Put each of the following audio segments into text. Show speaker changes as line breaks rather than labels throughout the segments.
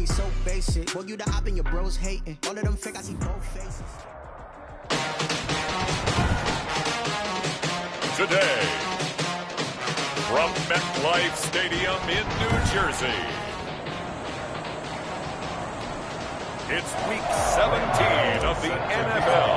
be so basic. Boy, you the op and your bros hating. All of them fake, I see both faces.
Today, from MetLife Stadium in New Jersey, it's Week 17 of the NFL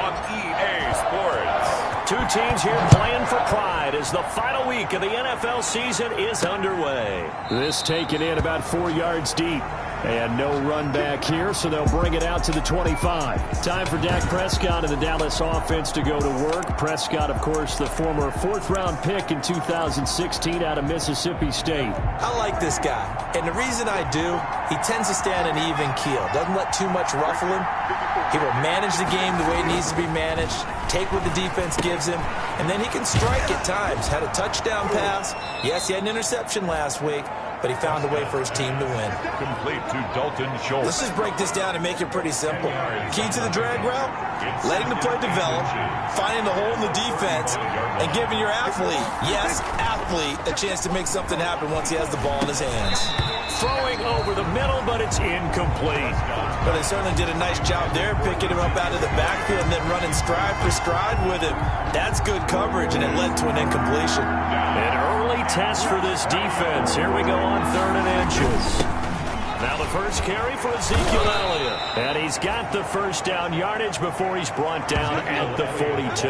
on EA Sports.
Two teams here playing for pride as the final week of the NFL season is underway.
This taken in about 4 yards deep. And no run back here, so they'll bring it out to the 25. Time for Dak Prescott and the Dallas offense to go to work. Prescott, of course, the former fourth-round pick in 2016 out of Mississippi State.
I like this guy, and the reason I do, he tends to stay on an even keel. Doesn't let too much ruffle him. He will manage the game the way it needs to be managed, take what the defense gives him, and then he can strike at times. Had a touchdown pass. Yes, he had an interception last week, but he found a way for his team to win.
Complete to Dalton Schultz.
Let's just break this down and make it pretty simple. Key to the drag route, letting the play develop, finding the hole in the defense, and giving your athlete, yes, athlete, a chance to make something happen once he has the ball in his hands.
Throwing over the middle, but it's incomplete.
But they certainly did a nice job there, picking him up out of the backfield and then running stride for stride with him. That's good coverage, and it led to an incompletion.
An early test for this defense. Here we go on 3rd and inches. Now the first carry for Ezekiel Elliott. And he's got the first down yardage before he's brought down at the 42.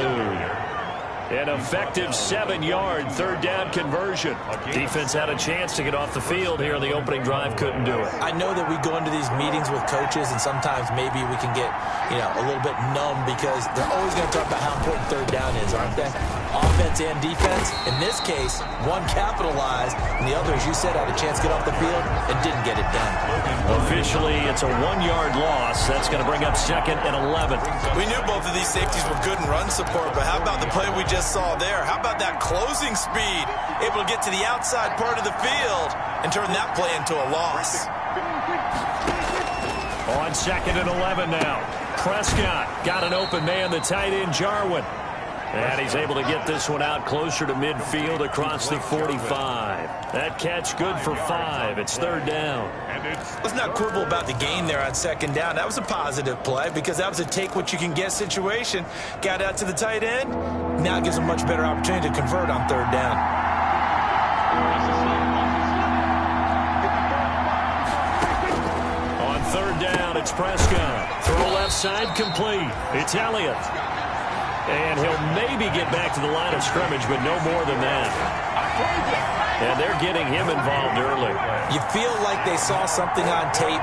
An effective 7-yard third down conversion. Defense had a chance to get off the field here in the opening drive, couldn't do it.
I know that we go into these meetings with coaches, and sometimes maybe we can get, a little bit numb because they're always going to talk about how important third down is, aren't they? Offense and defense. In this case, one capitalized, and the other, as you said, had a chance to get off the field and didn't get it done.
Officially, it's a 1-yard loss. That's going to bring up 2nd and 11.
We knew both of these safeties were good in run support, but how about the play we just saw there? How about that closing speed? Able to get to the outside part of the field and turn that play into a loss.
On 2nd and 11 now. Prescott got an open man, the tight end Jarwin. And he's able to get this one out closer to midfield across the 45. That catch good for 5. It's 3rd down.
Let's not quibble about the gain there on 2nd down. That was a positive play because that was a take-what-you-can-get situation. Got out to the tight end. Now it gives him a much better opportunity to convert on 3rd down.
On 3rd down, it's Prescott. Throw left side complete. It's Elliott. And he'll maybe get back to the line of scrimmage, but no more than that. And they're getting him involved early.
You feel like they saw something on tape,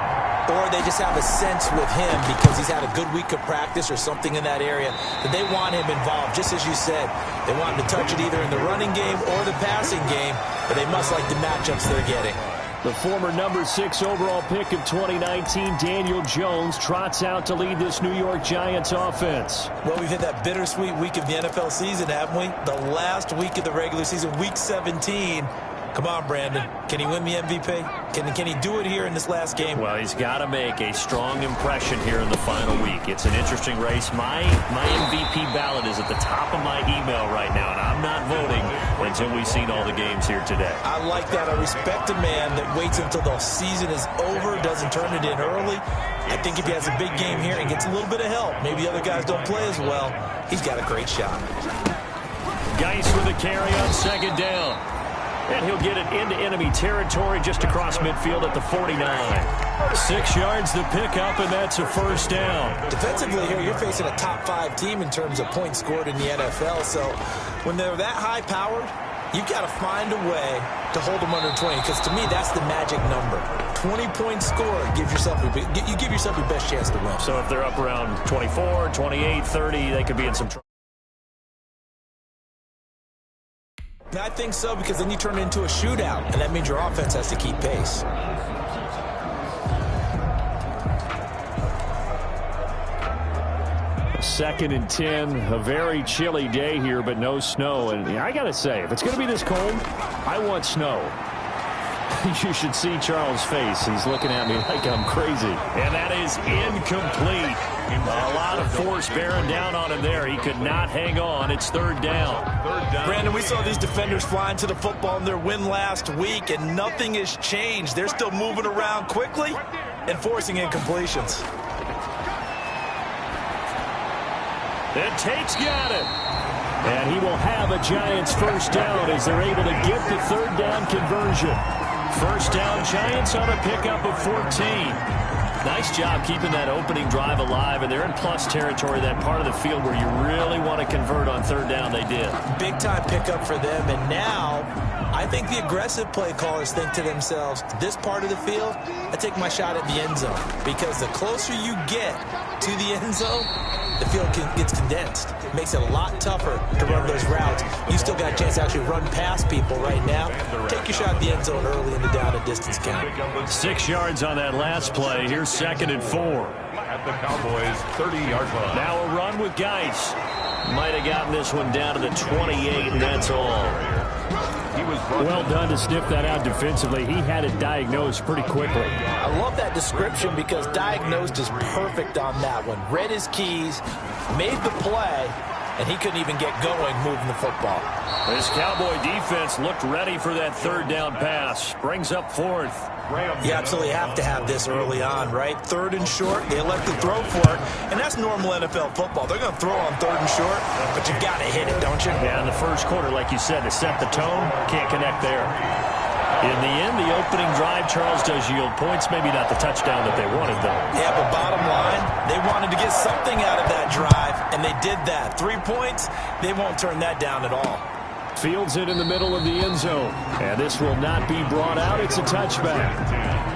or they just have a sense with him because he's had a good week of practice or something in that area that they want him involved. Just as you said, they want him to touch it either in the running game or the passing game, but they must like the matchups they're getting.
The former number 6 overall pick of 2019, Daniel Jones, trots out to lead this New York Giants offense.
Well, we've hit that bittersweet week of the NFL season, haven't we? The last week of the regular season, week 17. Come on, Brandon. Can he win the MVP? Can he do it here in this last game?
Well, he's got to make a strong impression here in the final week. It's an interesting race. My MVP ballot is at the top of my email right now, and I'm not voting until we've seen all the games here today.
I like that. I respect a man that waits until the season is over, doesn't turn it in early. I think if he has a big game here and gets a little bit of help, maybe the other guys don't play as well, he's got a great shot.
Geis with a carry on 2nd down. And he'll get it into enemy territory just across midfield at the 49. 6 yards to pick up, and that's a 1st down.
Defensively here, you're facing a top 5 team in terms of points scored in the NFL. So when they're that high-powered, you've got to find a way to hold them under 20, because to me, that's the magic number. 20 points scored, you give yourself your best chance to win.
So if they're up around 24, 28, 30, they could be in some trouble.
I think so, because then you turn it into a shootout, and that means your offense has to keep pace.
Second and 10, a very chilly day here, but no snow. And I got to say, if it's going to be this cold, I want snow. You should see Charles' face. He's looking at me like I'm crazy.
And that is incomplete. A lot of force bearing down on him there. He could not hang on. It's third down.
Brandon, we saw these defenders flying to the football in their win last week, and nothing has changed. They're still moving around quickly and forcing incompletions.
And Tate's got it.
And he will have a Giants first down as they're able to get the third down conversion.
First down, Giants on a pickup of 14. Nice job keeping that opening drive alive, and they're in plus territory, that part of the field where you really want to convert on third down. They did.
Big-time pickup for them, and now I think the aggressive play callers think to themselves, this part of the field, I take my shot at the end zone, because the closer you get to the end zone, the field gets condensed. It makes it a lot tougher to run those routes. You still got a chance to actually run past people right now. Take your shot at the end zone early in the down and distance count.
6 yards on that last play. Here's 2nd and 4.
At the Cowboys' 30-yard line.
Now a run with Geis. Might have gotten this one down to the 28, and that's all.
Well done to sniff that out defensively. He had it diagnosed pretty quickly.
I love that description because diagnosed is perfect on that one. Read his keys, made the play, and he couldn't even get going moving the football.
This Cowboy defense looked ready for that third down pass. Brings up 4th.
You absolutely have to have this early on, right? 3rd and short, they elect to throw for it, and that's normal NFL football. They're going to throw on 3rd and short, but you got to hit it, don't you?
Yeah, in the first quarter, like you said, to set the tone, can't connect there. In the end, the opening drive, Charles, does yield points. Maybe not the touchdown that they wanted, though.
Yeah, but bottom line, they wanted to get something out of that drive, and they did that. 3 points, they won't turn that down at all.
Fields it in the middle of the end zone. And this will not be brought out. It's a touchback.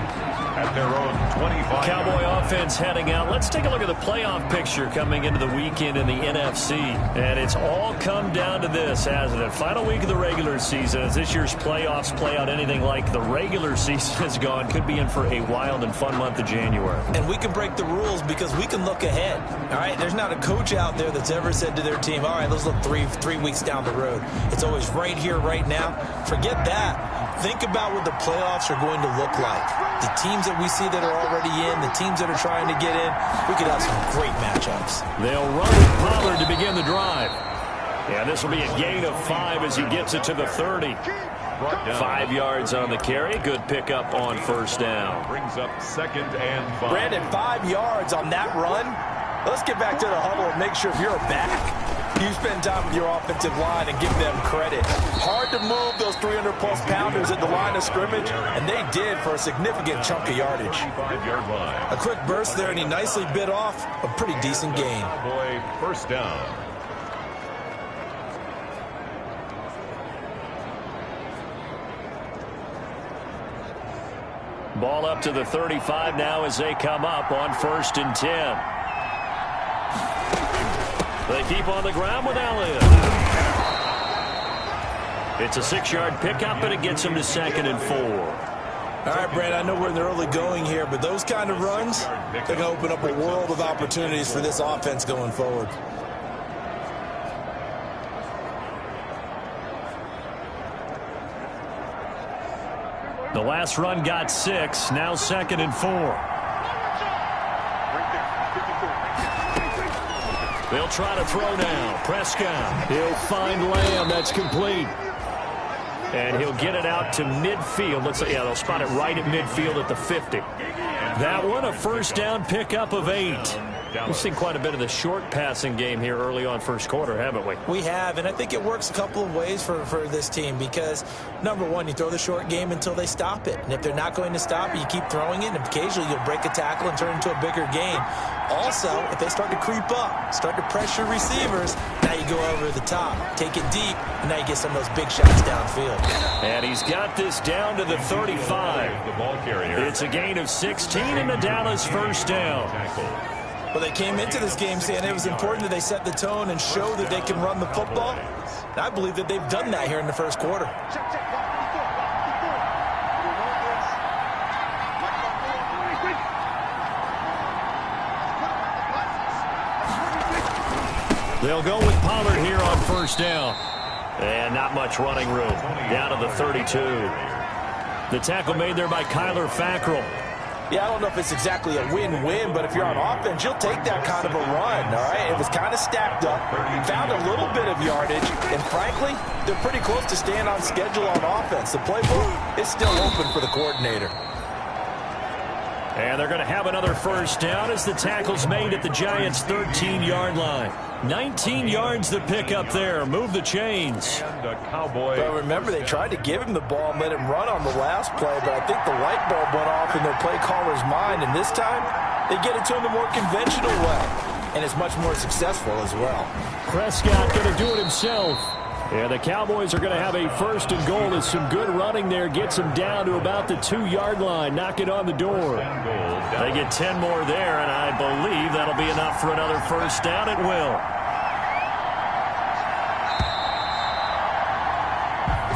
At their own 25.
Cowboy offense heading out. Let's take a look at the playoff picture coming into the weekend in the NFC. And it's all come down to this, hasn't it? Final week of the regular season. As this year's playoffs play out anything like the regular season has gone, could be in for a wild and fun month of January.
And we can break the rules because we can look ahead. All right, there's not a coach out there that's ever said to their team, all right, let's look three weeks down the road. It's always right here, right now. Forget that. Think about what the playoffs are going to look like. The teams that we see that are already in, the teams that are trying to get in, we could have some great matchups.
They'll run with Pollard to begin the drive. Yeah, this will be a gain of 5 as he gets it to the 30. 5 yards on the carry. Good pickup on first down.
Brings up 2nd and 5.
Brandon, 5 yards on that run. Let's get back to the huddle and make sure if you're back, you spend time with your offensive line and give them credit. Hard to move those 300-plus pounders at the line of scrimmage, and they did for a significant chunk of yardage. A quick burst there, and he nicely bit off a pretty decent gain.
Boy, first down.
Ball up to the 35 now as they come up on 1st and 10. They keep on the ground with Elliott. It's a 6-yard pickup, and it gets him to 2nd and 4.
All right, Brad, I know we're in the early going here, but those kind of runs, they're going to open up a world of opportunities for this offense going forward.
The last run got 6, now 2nd and 4. They'll try to throw now. Prescott.
He'll find Lamb. That's complete.
And he'll get it out to midfield. Yeah, they'll spot it right at midfield at the 50. That one, a first down pickup of 8. We've seen quite a bit of the short passing game here early on first quarter, haven't we?
We have, and I think it works a couple of ways for this team because, number one, you throw the short game until they stop it. And if they're not going to stop it, you keep throwing it, and occasionally you'll break a tackle and turn it into a bigger gain. Also, if they start to creep up, start to pressure receivers, now you go over the top, take it deep, and now you get some of those big shots downfield.
And he's got this down to the 35.
The ball carrier.
It's a gain of 16 and the Dallas first down.
Well, they came into this game saying it was important that they set the tone and show that they can run the football. And I believe that they've done that here in the first quarter.
They'll go with Pollard here on first down. And not much running room. Down to the 32.
The tackle made there by Kyler Fackrell.
Yeah, I don't know if it's exactly a win-win, but if you're on offense, you'll take that kind of a run, all right? It was kind of stacked up, found a little bit of yardage, and frankly, they're pretty close to staying on schedule on offense. The playbook is still open for the coordinator.
And they're going to have another first down as the tackle's made at the Giants' 13-yard line. 19 yards to pick up there. Move the chains.
And a Cowboy.
But remember, they tried to give him the ball and let him run on the last play, but I think the light bulb went off in their play caller's mind, and this time they get it to him the more conventional way, and it's much more successful as well.
Prescott going to do it himself. And the Cowboys are going to have a first and goal as some good running there gets them down to about the 2-yard line, knocking on the door. They get 10 more there, and I believe that'll be enough for another first down. It will.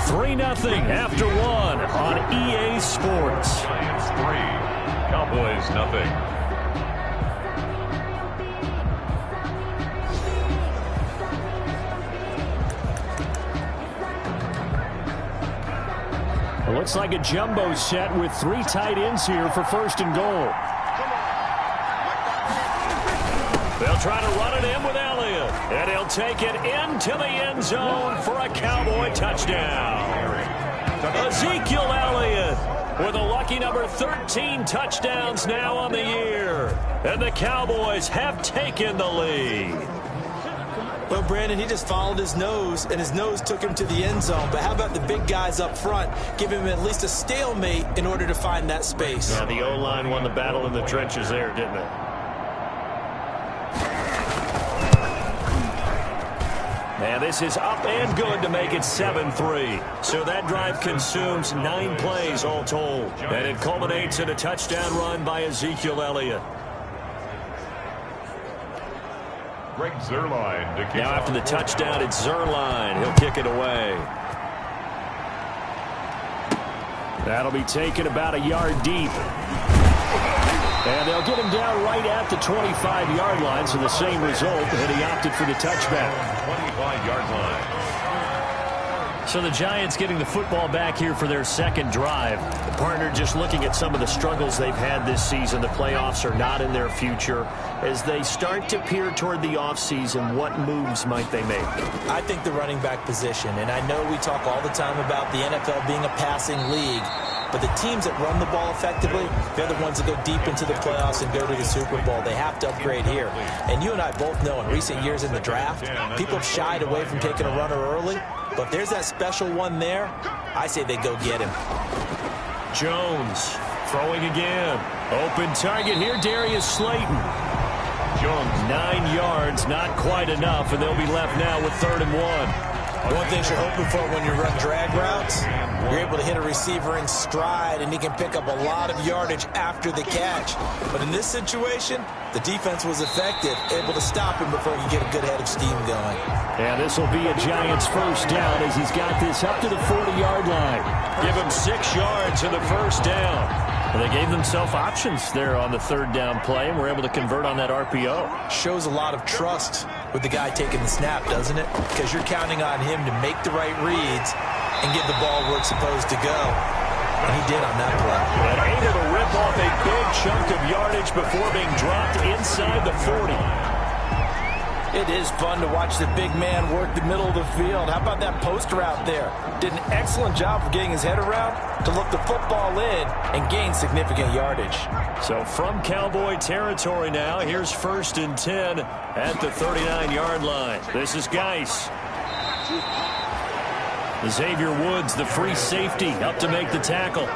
3-0 after 1 on EA Sports.
Giants 3, Cowboys nothing.
Looks like a jumbo set with 3 tight ends here for first and goal. They'll try to run it in with Elliott, and he'll take it into the end zone for a Cowboy touchdown. Ezekiel Elliott with a lucky number 13 touchdowns now on the year, and the Cowboys have taken the lead.
Well, Brandon, he just followed his nose, and his nose took him to the end zone. But how about the big guys up front? Give him at least a stalemate in order to find that space.
Yeah, the O-line won the battle in the trenches there, didn't it? And this is up and good to make it 7-3. So that drive consumes 9 plays all told. And it culminates in a touchdown run by Ezekiel Elliott.
Greg Zuerlein to kick
Now
off.
after the touchdown, it's Zuerlein. He'll kick it away. That'll be taken about a yard deep. And they'll get him down right at the 25-yard line, so the same result, and he opted for the touchback.
25-yard line.
So the Giants getting the football back here for their second drive. The partner just looking at some of the struggles they've had this season. The playoffs are not in their future. As they start to peer toward the offseason, what moves might they make?
I think the running back position, and I know we talk all the time about the NFL being a passing league, but the teams that run the ball effectively, they're the ones that go deep into the playoffs and go to the Super Bowl. They have to upgrade here. And you and I both know in recent years in the draft, people have shied away from taking a runner early, but if there's that special one there, I say they go get him.
Jones throwing again. Open target here, Darius Slayton.
Jones.
9 yards, not quite enough, and they'll be left now with 3rd and 1.
One thing you're hoping for when you run drag routes, you're able to hit a receiver in stride, and he can pick up a lot of yardage after the catch. But in this situation, the defense was effective, able to stop him before he get a good head of steam going.
And this will be a Giants first down as he's got this up to the 40-yard line. Give him 6 yards in the first down. And they gave themselves options there on the 3rd down play, and were able to convert on that RPO.
Shows a lot of trust with the guy taking the snap, doesn't it? Because you're counting on him to make the right reads and get the ball where it's supposed to go. And he did on that play.
And able to rip off a big chunk of yardage before being dropped inside the 40.
It is fun to watch the big man work the middle of the field. How about that post route there? Did an excellent job of getting his head around to look the football in and gain significant yardage. So
From Cowboy territory now, here's 1st and 10 at the 39-yard line. This is Geis. Xavier Woods, the free safety, up to make the tackle.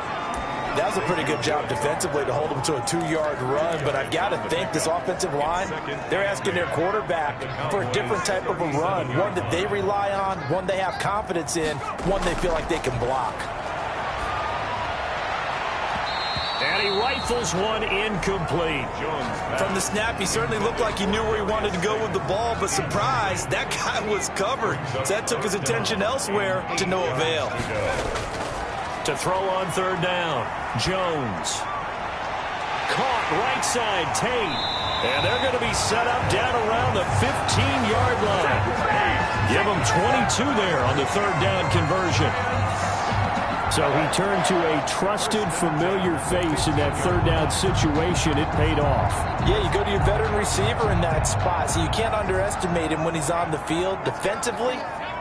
that was a pretty good job defensively to hold him to a 2-yard run, but I've got to think this offensive line, they're asking their quarterback for a different type of a run, one that they rely on, one they have confidence in, one they feel like they can block.
And he rifles one incomplete.
From the snap, he certainly looked like he knew where he wanted to go with the ball, but surprise, that guy was covered. So that took his attention elsewhere to no avail.
To throw on 3rd down, Jones. Caught right side, Tate. And they're going to be set up down around the 15-yard line. Give them 22 there on the 3rd down conversion. So he turned to a trusted, familiar face in that third down situation. It paid off.
Yeah, you go to your veteran receiver in that spot, so you can't underestimate him when he's on the field. Defensively,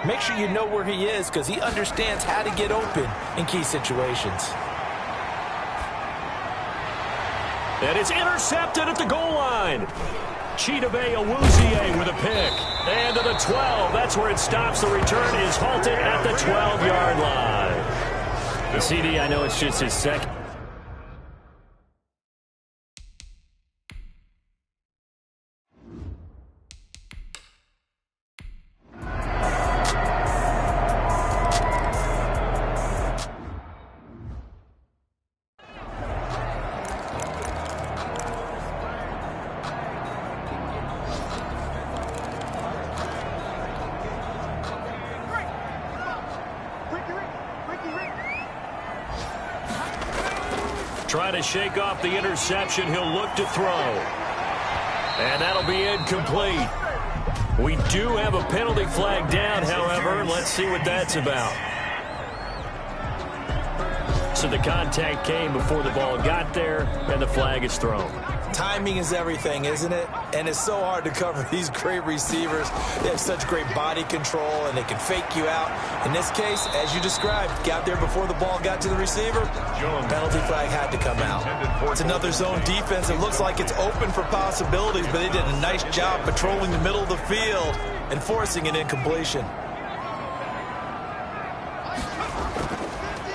make sure you know where he is because he understands how to get open in key situations.
And it's intercepted at the goal line. Chidobe Awuzie with a pick. And to the 12. That's where it stops. The return is halted at the 12-yard line. The CD, I know it's just his second. Trying to shake off the interception. He'll look to throw. And that'll be incomplete. We do have a penalty flag down, however. Let's see what that's about. So the contact came before the ball got there, and the flag is thrown.
Timing is everything, isn't it? And it's so hard to cover these great receivers. They have such great body control, and they can fake you out. In this case, as you described, got there before the ball got to the receiver. Penalty flag had to come out. It's another zone defense. It looks like it's open for possibilities, but they did a nice job patrolling the middle of the field and forcing an incompletion.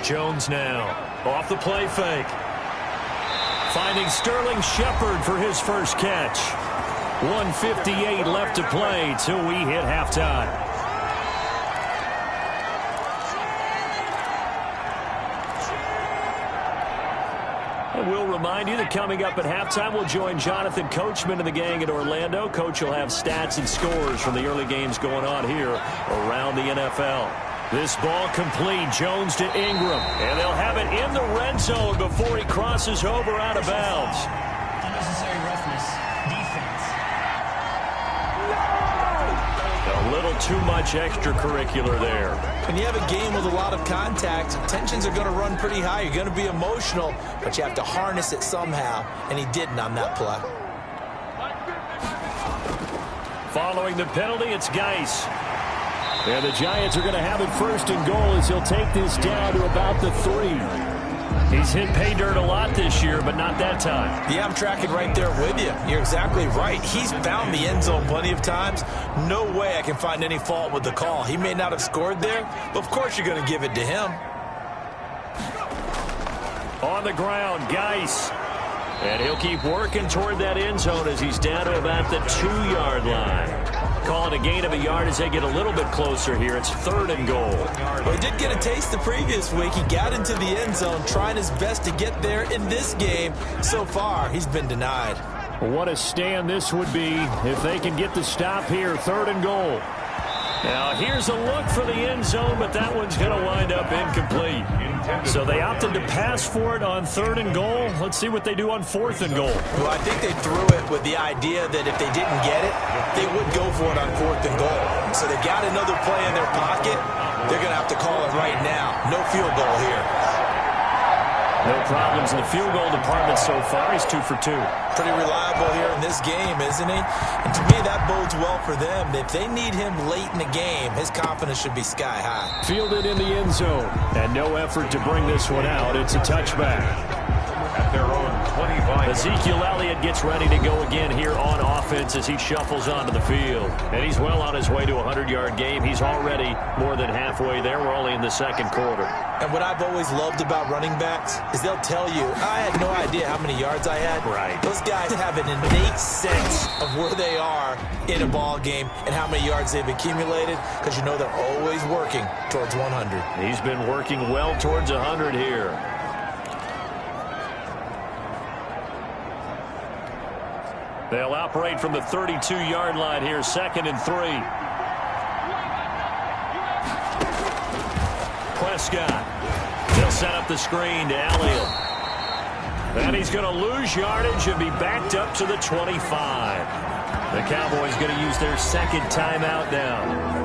Jones now off the play fake. Finding Sterling Shepard for his first catch. 1:58 left to play till we hit halftime. And we'll remind you that coming up at halftime, we'll join Jonathan Coachman and the gang in Orlando. Coach will have stats and scores from the early games going on here around the NFL. This ball complete. Jones to Ingram. And they'll have it in the red zone before he crosses over out of bounds.
Unnecessary roughness. Defense.
A little too much extracurricular there.
When you have a game with a lot of contact, tensions are going to run pretty high. You're going to be emotional, but you have to harness it somehow, and he didn't on that play.
Following the penalty, it's Geis. And the Giants are going to have it first and goal as he'll take this down to about the 3. He's hit pay dirt a lot this year, but not that time.
Yeah, I'm tracking right there with you. You're exactly right. He's found the end zone plenty of times. No way I can find any fault with the call. He may not have scored there, but of course you're going to give it to him.
On the ground, Geis. And he'll keep working toward that end zone as he's down to about the 2-yard line. Calling a gain of a yard as they get a little bit closer here. It's 3rd and goal.
Well, he did get a taste the previous week. He got into the end zone, trying his best to get there in this game. So far, he's been denied.
What a stand this would be if they can get the stop here. 3rd and goal.
Now, here's a look for the end zone, but that one's going to wind up incomplete. So they opted to pass for it on 3rd and goal. Let's see what they do on 4th and goal.
Well, I think they threw it with the idea that if they didn't get it, they would go for it on 4th and goal. So they got another play in their pocket. They're going to have to call it right now. No field goal here.
No problems in the field goal department so far. He's 2 for 2.
Pretty reliable here in this game, isn't he? And to me, that bodes well for them. If they need him late in the game, his confidence should be sky high.
Fielded in the end zone. And no effort to bring this one out. It's a touchback.
At their own 25.
Ezekiel Elliott gets ready to go again here on offense as he shuffles onto the field. And he's well on his way to a 100-yard game. He's already more than halfway there. We're only in the 2nd quarter.
And what I've always loved about running backs is they'll tell you, I had no idea how many yards I had.
Right.
Those guys have an innate sense of where they are in a ball game and how many yards they've accumulated because you know they're always working towards 100.
He's been working well towards 100 here. They'll operate from the 32-yard line here, 2nd and 3. Prescott. They'll set up the screen to Elliott. And he's going to lose yardage and be backed up to the 25. The Cowboys going to use their second timeout now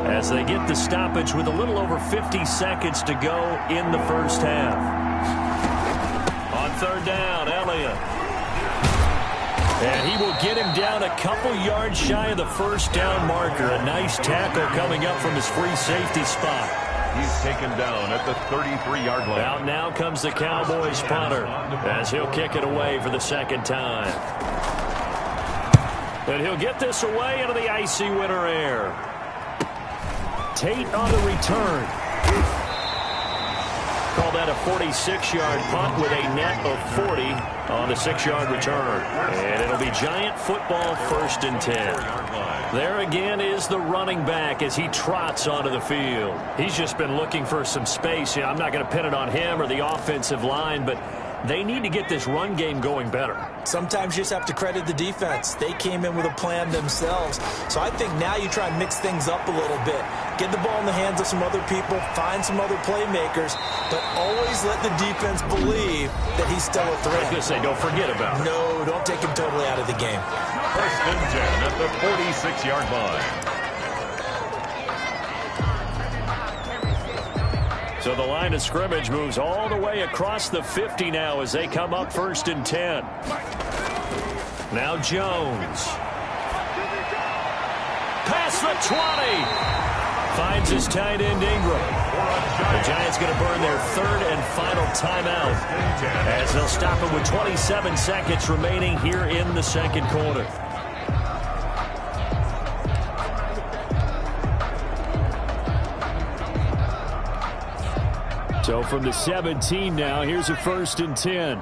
as they get the stoppage with a little over 50 seconds to go in the first half. On third down, Elliott. And he will get him down a couple yards shy of the first down marker. A nice tackle coming up from his free safety spot.
He's taken down at the 33-yard line.
Out now comes the Cowboys punter as he'll kick it away for the second time. And he'll get this away into the icy winter air. Tate on the return. Call that a 46-yard punt with a net of 40 on the 6-yard return. And it'll be Giant football, 1st and 10. There again is the running back as he trots onto the field. He's just been looking for some space. I'm not going to pin it on him or the offensive line, but they need to get this run game going better.
Sometimes you just have to credit the defense. They came in with a plan themselves. So I think now you try and mix things up a little bit. Get the ball in the hands of some other people, find some other playmakers, but always let the defense believe that he's still a threat.
I was going to say, don't forget about it.
No, don't take him totally out of the game.
1st and 10 at the 46-yard line.
So the line of scrimmage moves all the way across the 50 now as they come up 1st and 10. Now Jones. Past the 20. Finds his tight end Ingram. The Giants going to burn their 3rd and final timeout as they'll stop it with 27 seconds remaining here in the second quarter.
So from the 17 now, here's a 1st and 10.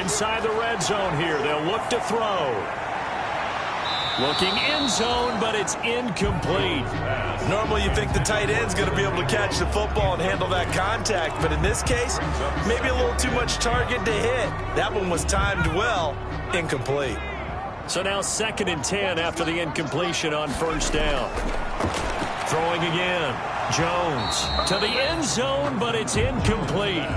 Inside the red zone here, they'll look to throw. Looking end zone, but it's incomplete.
Normally you think the tight end's going to be able to catch the football and handle that contact, but in this case, maybe a little too much target to hit. That one was timed well, incomplete.
So now 2nd and 10 after the incompletion on 1st down. Throwing again. Jones to the end zone, but it's incomplete.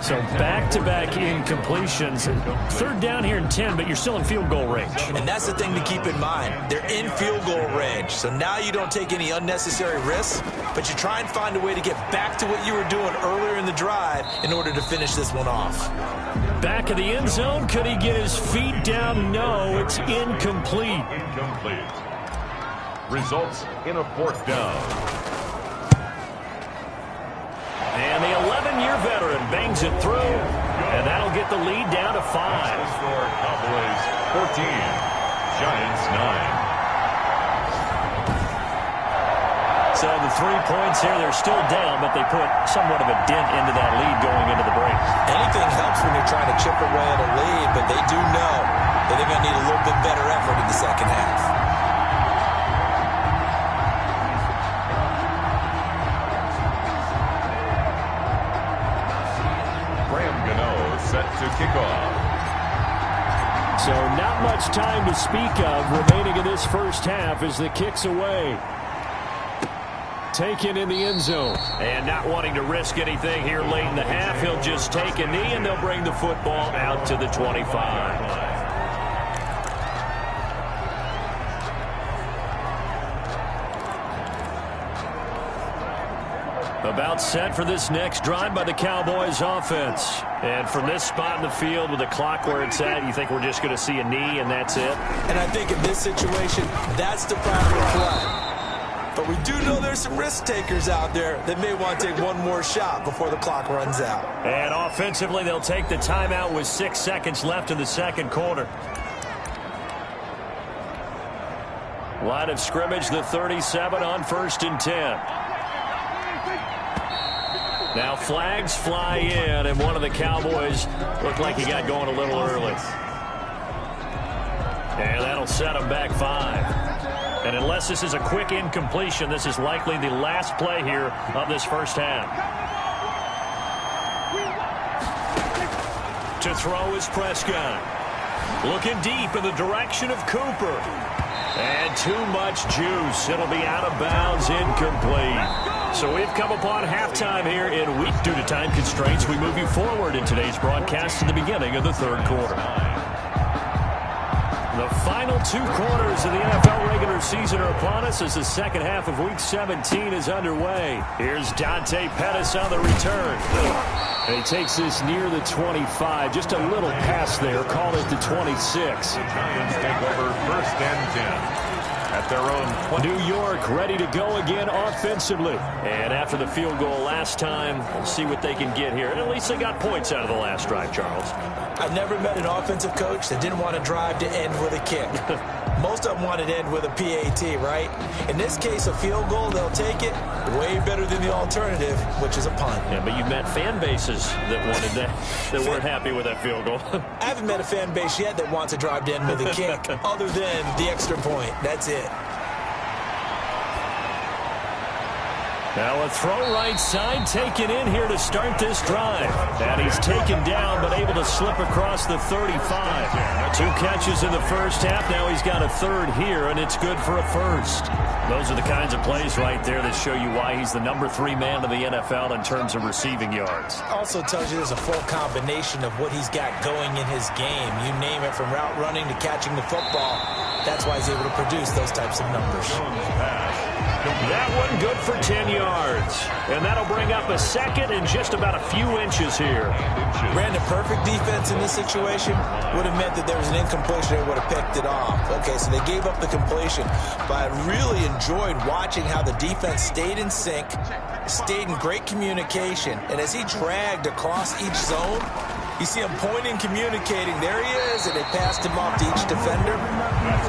So back-to-back incompletions. 3rd down here and 10, but you're still in field goal range.
And that's the thing to keep in mind. They're in field goal range. So now you don't take any unnecessary risks, but you try and find a way to get back to what you were doing earlier in the drive in order to finish this one off.
Back of the end zone. Could he get his feet down? No, it's incomplete.
Incomplete. Results in a 4th down.
And the 11-year veteran bangs it through, and that'll get the lead down to 5.
Score Cowboys 14, Giants 9.
So the 3 points here, they're still down, but they put somewhat of a dent into that lead going into the break.
Anything helps when you're trying to chip away at a lead, but they do know that they're going to need a little bit better effort in the second half.
Set to kick off.
So not much time to speak of remaining in this first half as the kick's away. Taken in the end zone.
And not wanting to risk anything here late in the half, he'll just take a knee and they'll bring the football out to the 25. About set for this next drive by the Cowboys offense. And from this spot in the field with the clock where it's at, you think we're just going to see a knee and that's it?
And I think in this situation, that's the proper play. But we do know there's some risk takers out there that may want to take one more shot before the clock runs out.
And offensively, they'll take the timeout with 6 seconds left in the second quarter. Line of scrimmage, the 37 on 1st and 10. Now flags fly in, and one of the Cowboys looked like he got going a little early. And that'll set him back 5. And unless this is a quick incompletion, this is likely the last play here of this first half. To throw is Prescott. Looking deep in the direction of Cooper. And too much juice. It'll be out of bounds, incomplete. So we've come upon halftime here in week. Due to time constraints, we move you forward in today's broadcast to the beginning of the third quarter. The final 2 quarters of the NFL regular season are upon us as the second half of Week 17 is underway. Here's Dante Pettis on the return. And he takes this near the 25. Just a little pass there. Call it the 26.
The Giants take over 1st and 10. At their own 20.
New York ready to go again offensively. And after the field goal last time, we'll see what they can get here. And at least they got points out of the last drive, Charles.
I've never met an offensive coach that didn't want to drive to end with a kick. Most of them wanted to end with a PAT, right? In this case, a field goal, they'll take it way better than the alternative, which is a punt.
Yeah, but you've met fan bases that wanted that, that weren't happy with that field goal.
I haven't met a fan base yet that wants to drive to end with a kick other than the extra point. That's it.
Now a throw right side taken in here to start this drive. And he's taken down but able to slip across the 35. 2 catches in the first half. Now he's got a 3rd here, and it's good for a 1st. Those are the kinds of plays right there that show you why he's the number 3 man in the NFL in terms of receiving yards.
Also tells you there's a full combination of what he's got going in his game. You name it, from route running to catching the football. That's why he's able to produce those types of numbers.
That one good for 10 yards. And that'll bring up a 2nd and just about a few inches here.
Brandon, perfect defense in this situation would have meant that there was an incompletion. They would have picked it off. Okay, so they gave up the completion. But I really enjoyed watching how the defense stayed in sync, stayed in great communication. And as he dragged across each zone, you see him pointing, communicating. There he is, and they passed him off to each defender.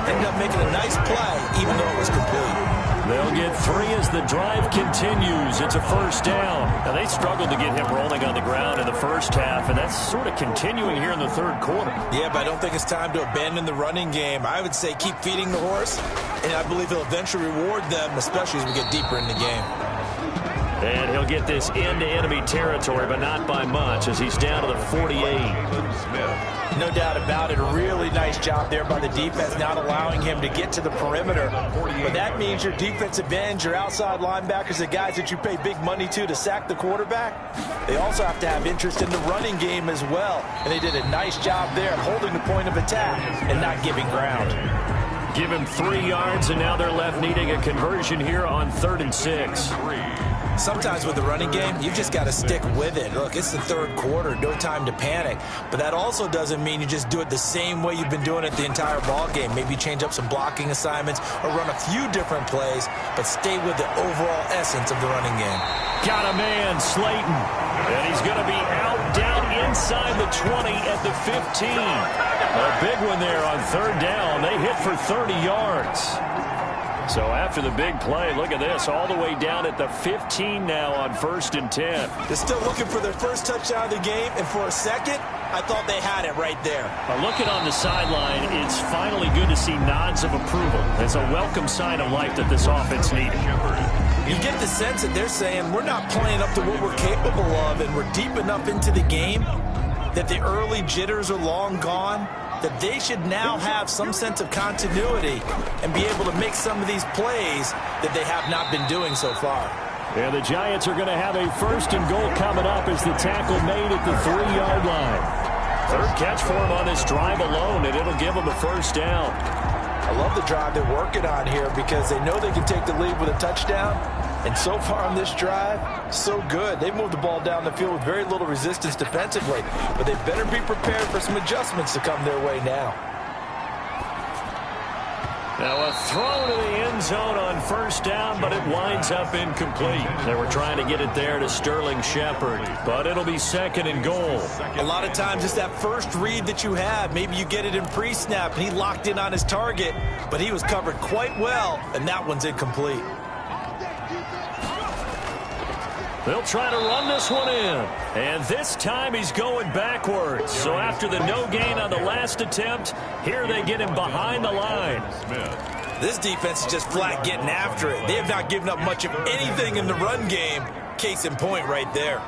Ended up making a nice play, even though it was complete.
They'll get 3 as the drive continues. It's a 1st down. Now, they struggled to get him rolling on the ground in the first half, and that's sort of continuing here in the 3rd quarter.
Yeah, but I don't think it's time to abandon the running game. I would say keep feeding the horse, and I believe he'll eventually reward them, especially as we get deeper in the game.
And he'll get this into enemy territory, but not by much, as he's down to the 48.
No doubt about it. A really nice job there by the defense, not allowing him to get to the perimeter. But that means your defensive ends, your outside linebackers, the guys that you pay big money to sack the quarterback, they also have to have interest in the running game as well. And they did a nice job there holding the point of attack and not giving ground.
Give him 3 yards, and now they're left needing a conversion here on 3rd and 6.
Sometimes with the running game, you just got to stick with it. Look, it's the 3rd quarter, no time to panic. But that also doesn't mean you just do it the same way you've been doing it the entire ball game. Maybe change up some blocking assignments or run a few different plays, but stay with the overall essence of the running game.
Got a man, Slayton. And he's going to be out down inside the 20 at the 15. A big one there on 3rd down. They hit for 30 yards. So after the big play, look at this, all the way down at the 15 now on 1st and 10.
They're still looking for their first touchdown of the game, and for a second, I thought they had it right there.
Looking on the sideline, it's finally good to see nods of approval. It's a welcome sign of life that this offense needed.
You get the sense that they're saying we're not playing up to what we're capable of, and we're deep enough into the game that the early jitters are long gone, that they should now have some sense of continuity and be able to make some of these plays that they have not been doing so far.
And the Giants are going to have a 1st and goal coming up as the tackle made at the 3-yard line. 3rd catch for him on this drive alone, and it'll give him a 1st down.
I love the drive they're working on here because they know they can take the lead with a touchdown. And so far on this drive, so good. They moved the ball down the field with very little resistance defensively. But they better be prepared for some adjustments to come their way now.
Now a throw to the end zone on 1st down, but it winds up incomplete. They were trying to get it there to Sterling Shepard, but it'll be 2nd and goal.
A lot of times it's that first read that you have. Maybe you get it in pre-snap, and he locked in on his target, but he was covered quite well, and that one's incomplete.
They'll try to run this one in. And this time he's going backwards. So after the no gain on the last attempt, here they get him behind the line.
This defense is just flat getting after it. They have not given up much of anything in the run game. Case in point right there.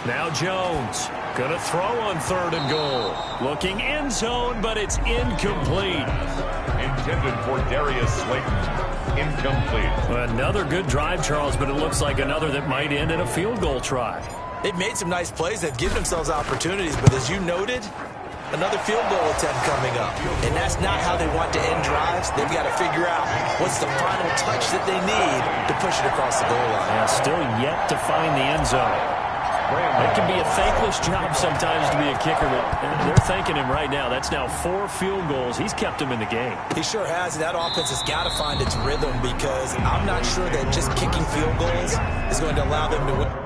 Now Jones going to throw on 3rd and goal. Looking end zone, but it's incomplete.
Intended for Darius Slayton. Incomplete.
Another good drive, Charles, but it looks like another that might end in a field goal try.
They've made some nice plays. They've given themselves opportunities, but as you noted, another field goal attempt coming up. And that's not how they want to end drives. They've got to figure out what's the final touch that they need to push it across the goal line.
Yeah, still yet to find the end zone. It can be a thankless job sometimes to be a kicker, but they're thanking him right now. That's now 4 field goals. He's kept him in the game.
He sure has. That offense has got to find its rhythm because I'm not sure that just kicking field goals is going to allow them to win.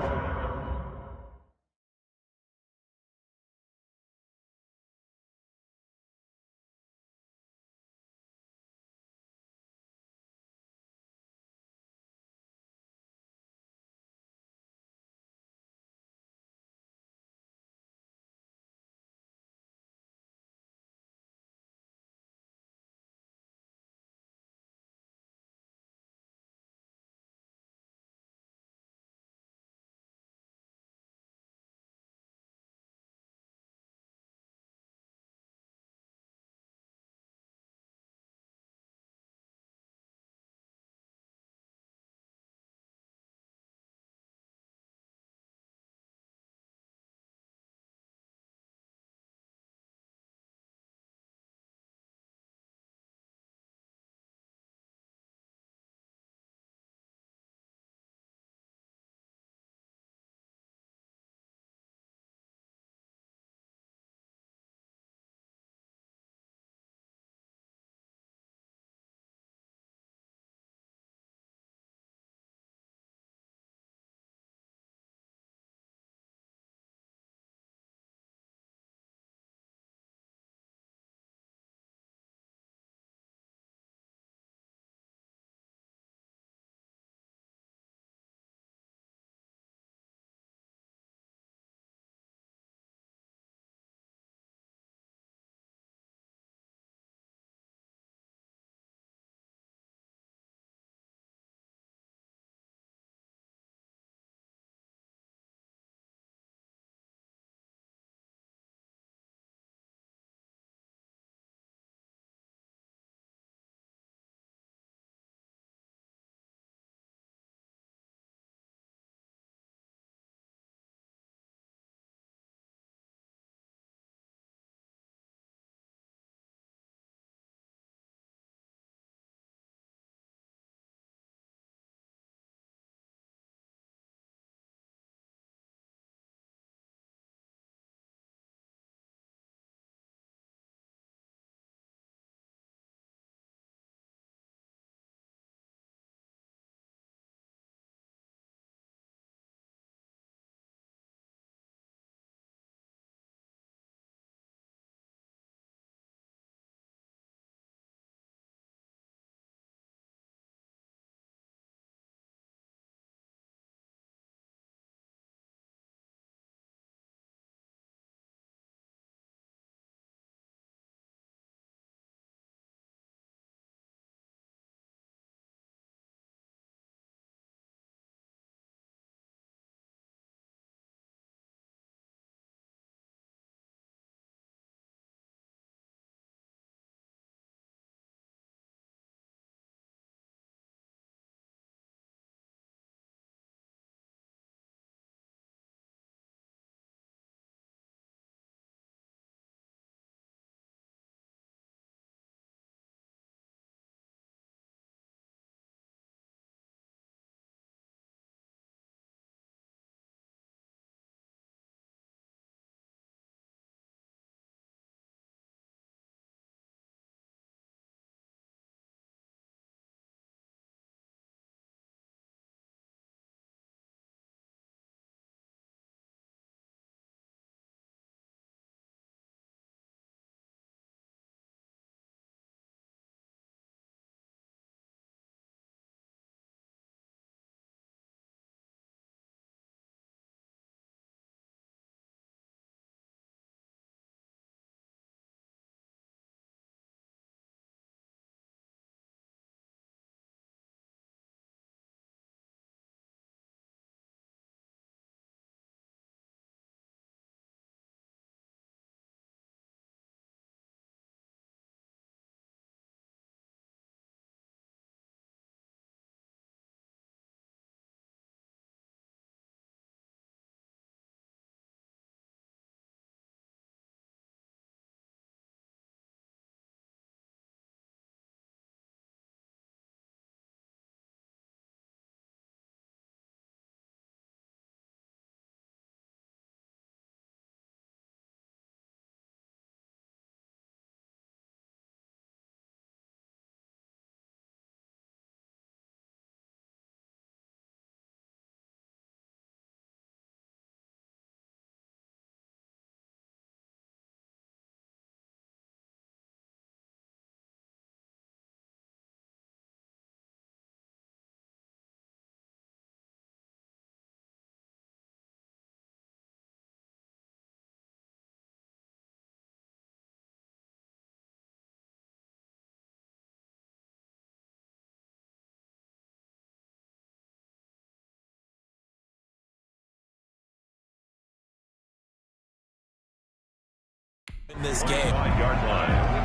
In this game.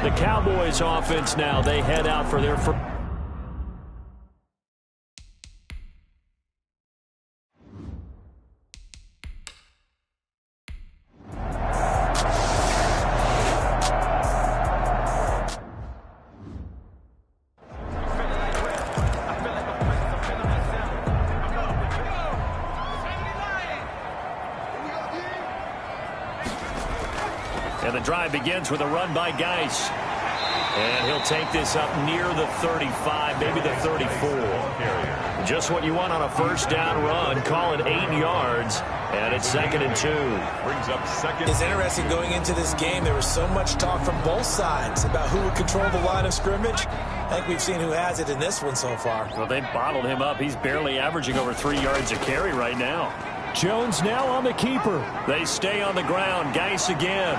The Cowboys offense now, they head out for their first. And the drive begins with a run by Deuce. And he'll take this up near the 35, maybe the 34. Just what you want on a first down run. Call it 8 yards. And it's 2nd and 2.
Brings up second.
It's interesting going into this game. There was so much talk from both sides about who would control the line of scrimmage. I think we've seen who has it in this one so far.
Well, they bottled him up. He's barely averaging over 3 yards a carry right now.
Jones now on the keeper.
They stay on the ground. Deuce again.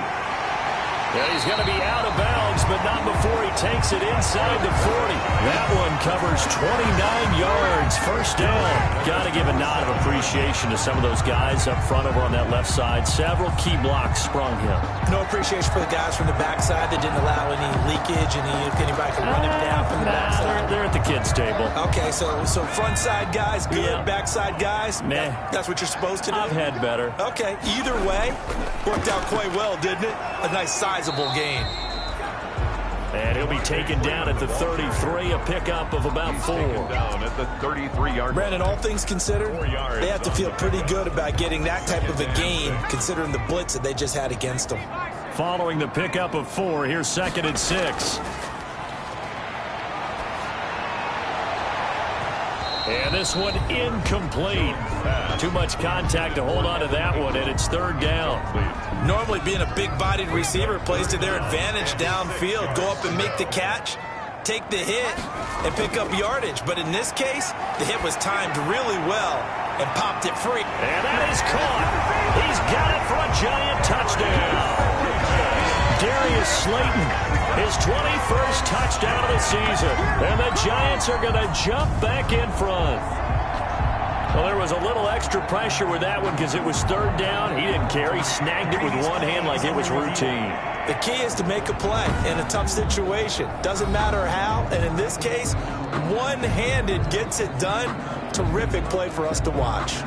And he's going to be out of bounds, but not before he takes it inside the 40. That one covers 29 yards. First down. Got to give a nod of appreciation to some of those guys up front over on that left side. Several key blocks sprung him.
No appreciation for the guys from the backside that didn't allow any leakage, and anybody could run him down from the backside.
They're at the kids' table.
Okay, so front side guys, good.
Yeah.
Backside guys,
meh.
That's what you're supposed to do?
I've had better.
Okay, either way, worked out quite well, didn't it? A nice sizable gain.
And he'll be taken down at the 33, a pickup of about 4.
Down at the 33-yard.
Brandon, all things considered,
4 yards.
they have to feel pretty good about getting that type of a gain, considering the blitz that they just had against them.
Following the pickup of 4, here's 2nd and 6. And this one incomplete. Too much contact to hold on to that one, and it's 3rd down.
Normally being a big-bodied receiver plays to their advantage downfield. Go up and make the catch, take the hit, and pick up yardage. But in this case, the hit was timed really well and popped it free.
And that is caught. He's got it for a giant touchdown. Darius Slayton, his 21st touchdown of the season. And the Giants are going to jump back in front. Well, there was a little extra pressure with that one because it was 3rd down. He didn't care. He snagged it with one hand like it was routine.
The key is to make a play in a tough situation. Doesn't matter how. And in this case, one-handed gets it done. Terrific play for us to watch.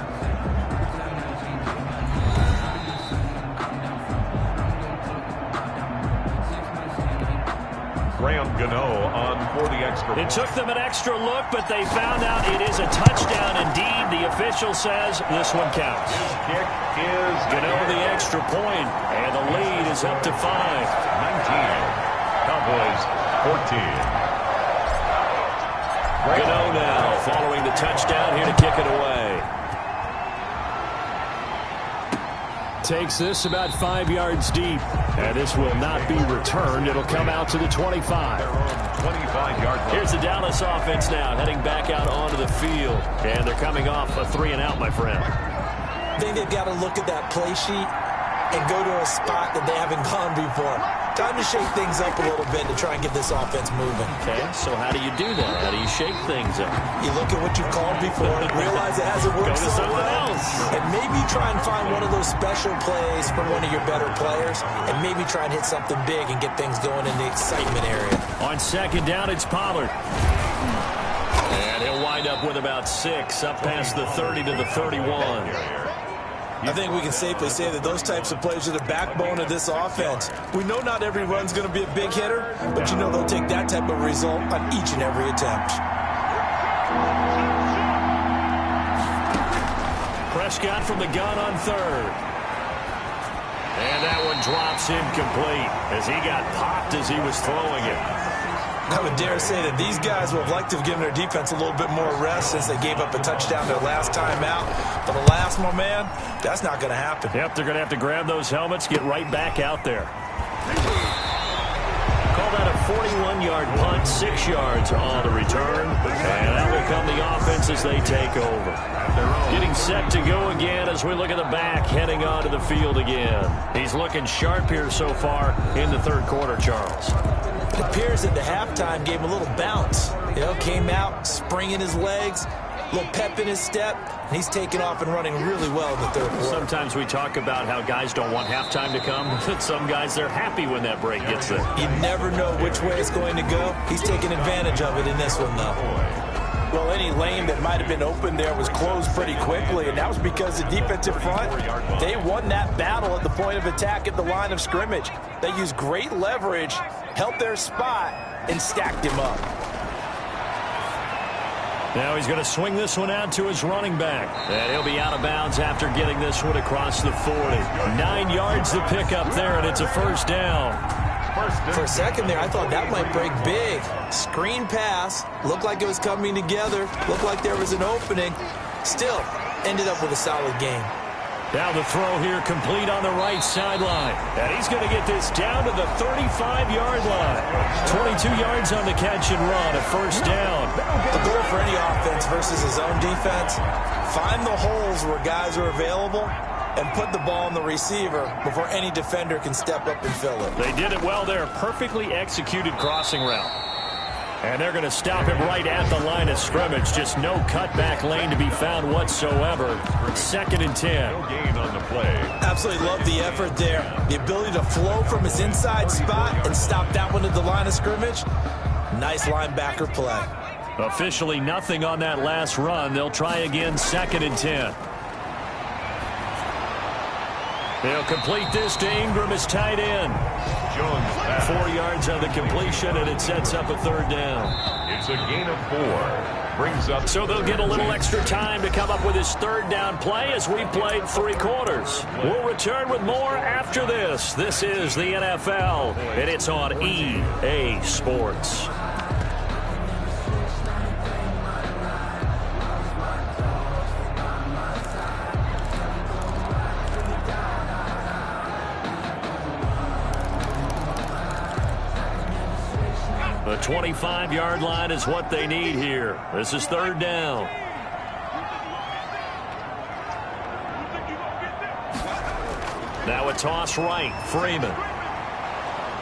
Graham Gano on for the extra.
It took them an extra look, but they found out it is a touchdown indeed. The official says this one counts.
His kick is
Gano the extra point, and the lead is up to 5. 19.
Cowboys 14.
Gano now following the touchdown here to kick it away.
Takes this about 5 yards deep. And this will not be returned. It'll come out to the 25.
25-yard line.
Here's the Dallas offense now heading back out onto the field. And they're coming off a 3-and-out, my friend.
I think they've got to look at that play sheet and go to a spot that they haven't gone before. Time to shake things up a little bit to try and get this offense moving.
Okay, so how do you do that? How do you shake things up?
You look at what you've called before, realize it hasn't worked
Go to
so
someone
well,
else.
and maybe try and find one of those special plays from one of your better players, and maybe try and hit something big and get things going in the excitement area.
On 2nd down, it's Pollard. And he'll wind up with about 6, up past the 30 to the 31.
I think we can safely say that those types of plays are the backbone of this offense. We know not every run's going to be a big hitter, but you know they'll take that type of result on each and every attempt.
Prescott from the gun on 3rd. And that one drops incomplete as he got popped as he was throwing it.
I would dare say that these guys would have liked to have given their defense a little bit more rest since they gave up a touchdown their last time out. But alas, my man, that's not going to happen.
Yep, they're going to have to grab those helmets, get right back out there. Call that a 41-yard punt, 6 yards on the return. And out will come the offense as they take over. Getting set to go again as we look at the back, heading onto the field again. He's looking sharp here so far in the 3rd quarter, Charles.
It appears that the halftime gave him a little bounce. You know, came out, springing his legs, a little pep in his step, and he's taking off and running really well in the third quarter.
Sometimes we talk about how guys don't want halftime to come. Some guys, they're happy when that break gets there.
You never know which way it's going to go. He's taking advantage of it in this one, though.
Well, any lane that might have been open there was closed pretty quickly, and that was because the defensive front, they won that battle at the point of attack at the line of scrimmage. They used great leverage, held their spot, and stacked him up.
Now he's going to swing this one out to his running back. And he'll be out of bounds after getting this one across the 40. 9 yards to pick up there, and it's a first down.
For a second there, I thought that might break big. Screen pass. Looked like it was coming together. Looked like there was an opening. Still, ended up with a solid game.
Now the throw here complete on the right sideline. And he's going to get this down to the 35-yard line. 22 yards on the catch and run, a first down.
The goal for any offense versus his own defense, find the holes where guys are available and put the ball on the receiver before any defender can step up and fill it.
They did it well there. Perfectly executed crossing route. And they're going to stop him right at the line of scrimmage. Just no cutback lane to be found whatsoever. 2nd and 10.
No gain on the play.
Absolutely love the effort there. The ability to flow from his inside spot and stop that one at the line of scrimmage. Nice linebacker play.
Officially nothing on that last run. They'll try again 2nd and 10. They'll complete this to Ingram as tight end. 4 yards on the completion, and it sets up a third down.
It's a gain of 4. Brings up.
So they'll get a little extra time to come up with his third down play as we played 3 quarters. We'll return with more after this. This is the NFL, and it's on EA Sports. The 25-yard line is what they need here. This is third down. Now a toss right, Freeman.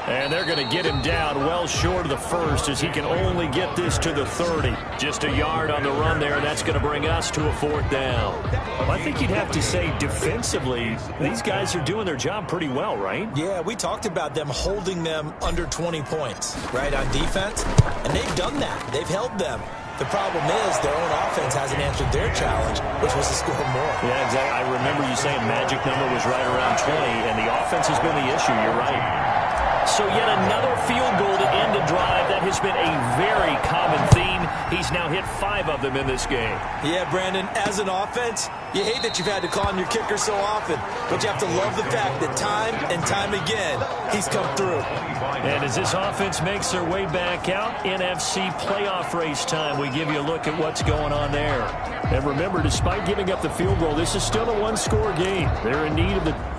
And they're going to get him down well short of the first as he can only get this to the 30. Just a yard on the run there, and that's going to bring us to a fourth down. Well, I think you'd have to say defensively, these guys are doing their job pretty well, right?
Yeah, we talked about them holding them under 20 points, right, on defense. And they've done that. They've held them. The problem is their own offense hasn't answered their challenge, which was to score more.
Yeah, exactly. I remember you saying magic number was right around 20, and the offense has been the issue. You're right. So yet another field goal to end a drive. That has been a very common theme. He's now hit 5 of them in this game.
Yeah, Brandon, as an offense, you hate that you've had to call on your kicker so often, but you have to love the fact that time and time again, he's come through.
And as this offense makes their way back out, NFC playoff race time, we give you a look at what's going on there. And remember, despite giving up the field goal, this is still a one-score game. They're in need of the...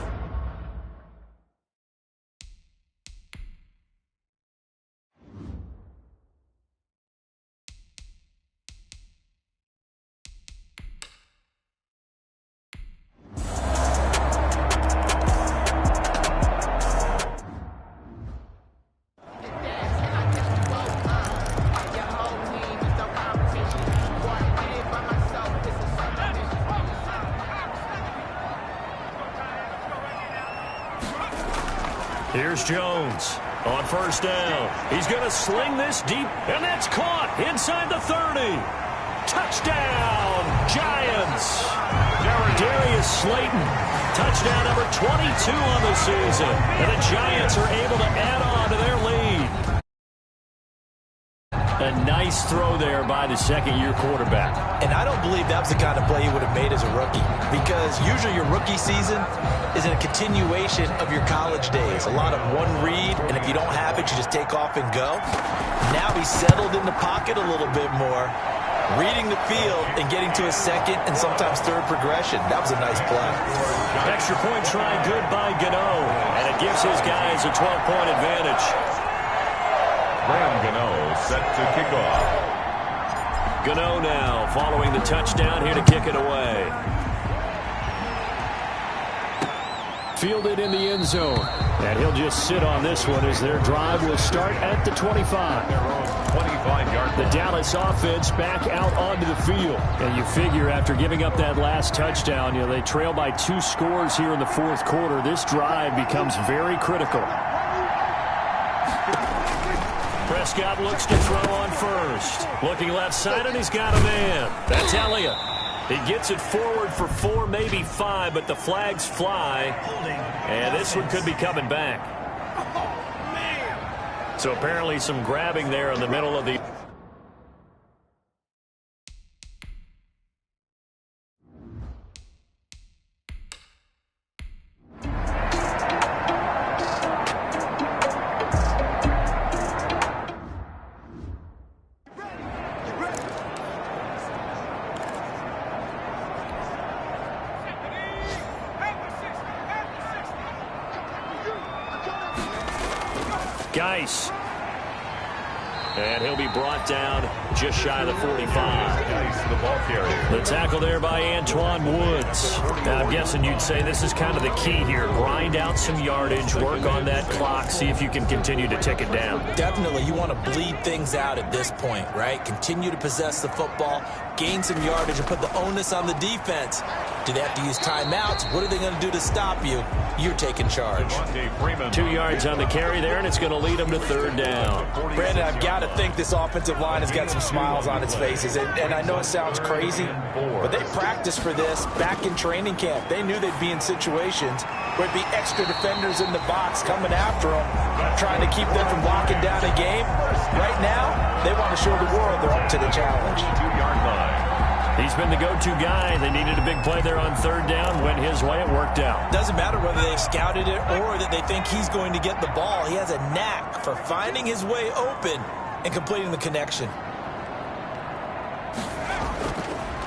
Here's Jones on first down. He's going to sling this deep, and that's caught inside the 30. Touchdown, Giants. Darius Slayton, touchdown number 22 on the season. And the Giants are able to add on to their lead. A nice throw there by the second-year quarterback.
And I don't believe that was the kind of play he would have made as a rookie, because usually your rookie season is in a continuation of your college days. A lot of one read, and if you don't have it, you just take off and go. Now he's settled in the pocket a little bit more, reading the field and getting to a second and sometimes third progression. That was a nice play.
Extra point try good by Gano, and it gives his guys a 12-point advantage.
Graham Gano set to kick off.
Gano now following the touchdown here to kick it away.
Fielded in the end zone. And he'll just sit on this one as their drive will start at the 25.
Their own 25-yard.
The Dallas offense back out onto the field. And you figure after giving up that last touchdown, they trail by 2 scores here in the fourth quarter. This drive becomes very critical.
Prescott looks to throw on first. Looking left side, and he's got a man. That's Elliott. He gets it forward for 4, maybe 5, but the flags fly. And this one could be coming back. So apparently some grabbing there in the middle of the... Geis. And he'll be brought down just shy of the 45.
Geis, the ball carrier.
The tackle there by Antoine Woods. Now, I'm guessing you'd say this is kind of the key here. Grind out some yardage, work on that clock, see if you can continue to tick it down.
Definitely, you want to bleed things out at this point, right? Continue to possess the football, gain some yardage, and put the onus on the defense. Do they have to use timeouts? What are they going to do to stop you? You're taking charge.
2 yards on the carry there, and it's going to lead them to 3rd down.
Brandon, I've got to think this offensive line has got some smiles on its faces. And I know it sounds crazy, but they practiced for this back in training camp. They knew they'd be in situations where it'd be extra defenders in the box coming after them, trying to keep them from locking down a game. Right now, they want to show the world they're up to the challenge.
2-yard line.
He's been the go-to guy. They needed a big play there on 3rd down. Went his way. It worked out.
Doesn't matter whether they've scouted it or that they think he's going to get the ball. He has a knack for finding his way open and completing the connection.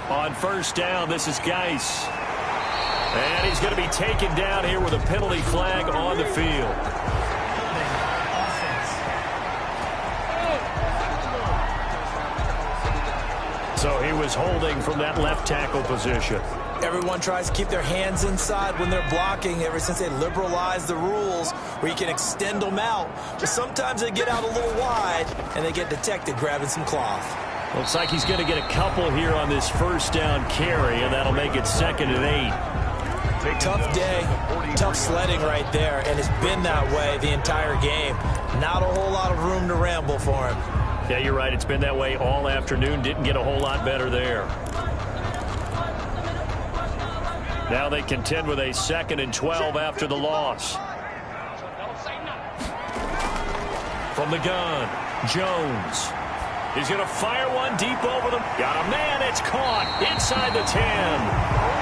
On 1st down, this is Geis. And he's going to be taken down here with a penalty flag on the field. So he was holding from that left tackle position.
Everyone tries to keep their hands inside when they're blocking ever since they liberalized the rules where you can extend them out. But sometimes they get out a little wide and they get detected grabbing some cloth.
Looks like he's going to get a couple here on this 1st down carry, and that'll make it 2nd and 8.
Tough day, tough sledding right there, and it's been that way the entire game. Not a whole lot of room to ramble for him.
Yeah, you're right. It's been that way all afternoon. Didn't get a whole lot better there. Now they contend with a 2nd and 12 after the loss. From the gun, Jones. He's going to fire one deep over them. Got a man. It's caught inside the 10.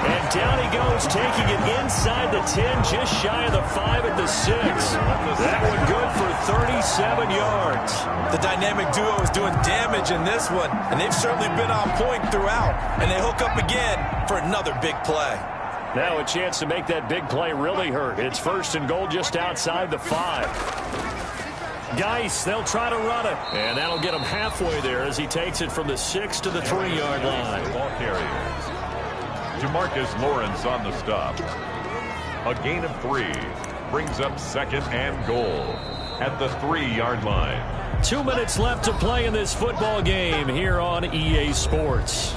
And down he goes, taking it inside the 10, just shy of the 5 at the 6. That one good for 37 yards.
The dynamic duo is doing damage in this one, and they've certainly been on point throughout. And they hook up again for another big play.
Now a chance to make that big play really hurt. It's 1st and goal just outside the 5. Geis, they'll try to run it. And that'll get him halfway there as he takes it from the 6 to the 3-yard line.
Ball carriers. Jamarcus Lawrence on the stop. A gain of 3 brings up 2nd and goal at the 3-yard line.
2 minutes left to play in this football game here on EA Sports.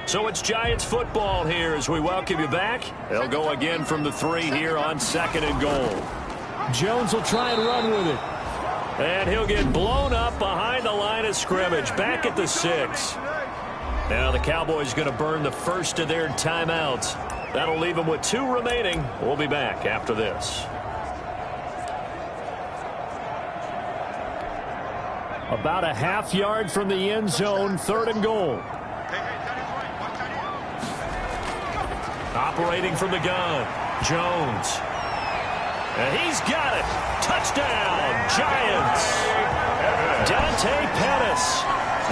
So it's Giants football here as we welcome you back. They'll go again from the 3 here on 2nd and goal.
Jones will try and run with it.
And he'll get blown up behind the line of scrimmage, back at the 6. Now the Cowboys going to burn the first of their timeouts. That'll leave them with 2 remaining. We'll be back after this.
About a half yard from the end zone, 3rd and goal.
Operating from the gun, Jones. And he's got it. Touchdown, Giants. Dante Pettis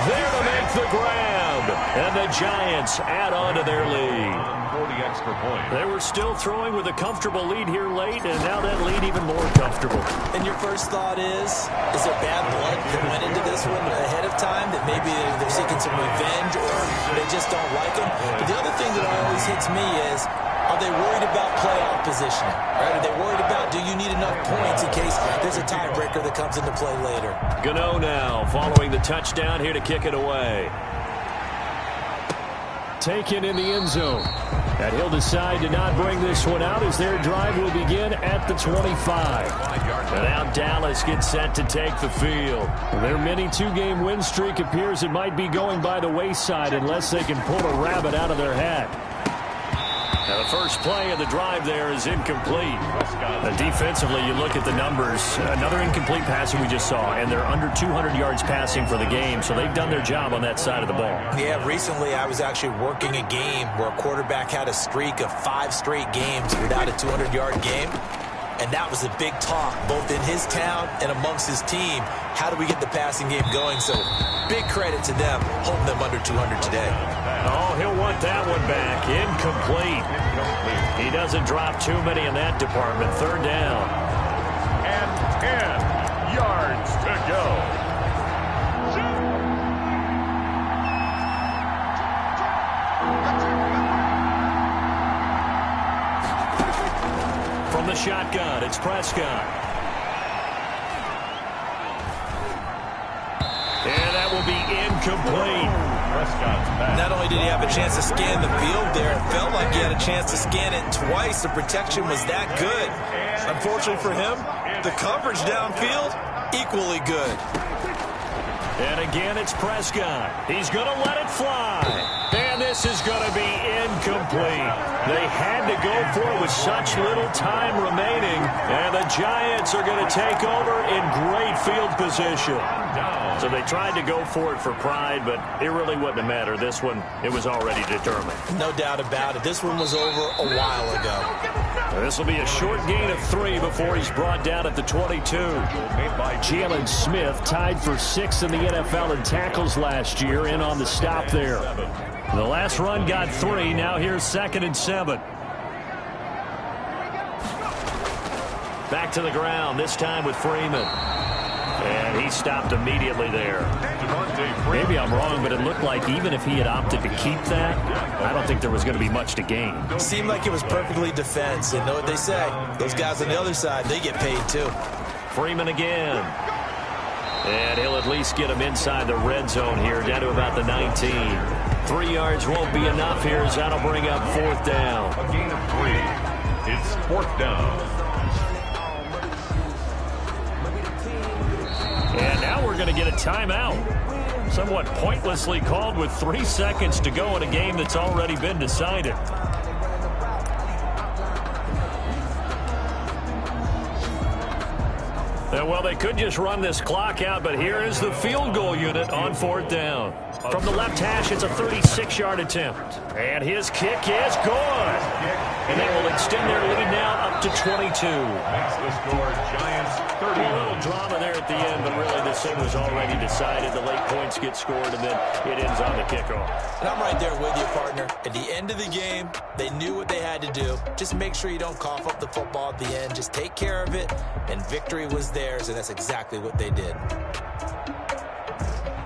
there to make the grab. And the Giants add on to their lead.
For the extra point.
They were still throwing with a comfortable lead here late, and now that lead even more comfortable.
And your first thought is there bad blood that went into this one ahead of time, that maybe they're seeking some revenge or they just don't like them? But the other thing that always hits me is, are they worried about playoff positioning? Right? Are they worried about, do you need enough points in case there's a tiebreaker that comes into play later?
Gano now following the touchdown here to kick it away.
Taken in the end zone. And he'll decide to not bring this one out as their drive will begin at the 25.
And now Dallas gets set to take the field.
Their mini two-game win streak appears it might be going by the wayside unless they can pull a rabbit out of their hat.
Now the first play of the drive there is incomplete. Defensively, you look at the numbers. Another incomplete passing we just saw, and they're under 200 yards passing for the game, so they've done their job on that side of the ball.
Yeah, recently I was actually working a game where a quarterback had a streak of 5 straight games without a 200-yard game. And that was a big talk, both in his town and amongst his team. How do we get the passing game going? So big credit to them, holding them under 200 today.
Oh, he'll want that one back. Incomplete. He doesn't drop too many in that department. Third down.
And 10 yards to go.
From the shotgun, it's Prescott. And that will be incomplete.
Prescott's back.
Not only did he have a chance to scan the field there, it felt like he had a chance to scan it twice. The protection was that good. Unfortunately for him, the coverage downfield, equally good.
And again, it's Prescott. He's going to let it fly. And this is going to be incomplete. They had to go for it with such little time remaining. And the Giants are going to take over in great field position. So they tried to go for it for pride, but it really wouldn't have mattered. This one, it was already determined.
No doubt about it. This one was over a while ago.
This will be a short gain of 3 before he's brought down at the 22.
Jalen Smith tied for 6th in the NFL in tackles last year, in on the stop there.
The last run got 3. Now here's 2nd and 7. Back to the ground, this time with Freeman. And he stopped immediately there. Maybe I'm wrong, but it looked like even if he had opted to keep that, I don't think there was going to be much to gain.
Seemed like it was perfectly defense. And know what they say? Those guys on the other side, they get paid too.
Freeman again. And he'll at least get him inside the red zone here, down to about the 19. 3 yards won't be enough here, as that'll bring up 4th down.
A gain of 3. It's 4th down.
And now we're going to get a timeout. Somewhat pointlessly called with 3 seconds to go in a game that's already been decided. Well, they could just run this clock out, but here is the field goal unit on 4th down. From the left hash, it's a 36-yard attempt. And his kick is good. And they will extend their lead now up to 22.
Makes the score Giants 30.
A little drama there at the end, but really this thing was already decided. The late points get scored, and then it ends on the kickoff.
And I'm right there with you, partner. At the end of the game, they knew what they had to do. Just make sure you don't cough up the football at the end. Just take care of it, and victory was theirs, and that's exactly what they did.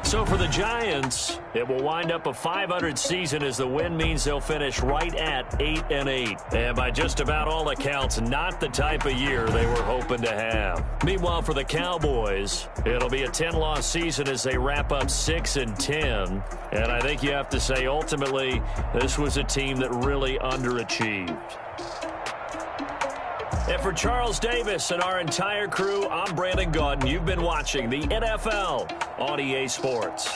So for the Giants, it will wind up a .500 season, as the win means they'll finish right at 8-8. And by just about all accounts, not the type of year they were hoping to have. Meanwhile, for the Cowboys, it'll be a 10-loss season as they wrap up 6-10. And I think you have to say, ultimately, this was a team that really underachieved. And for Charles Davis and our entire crew, I'm Brandon Gaudin. You've been watching the NFL on EA Sports.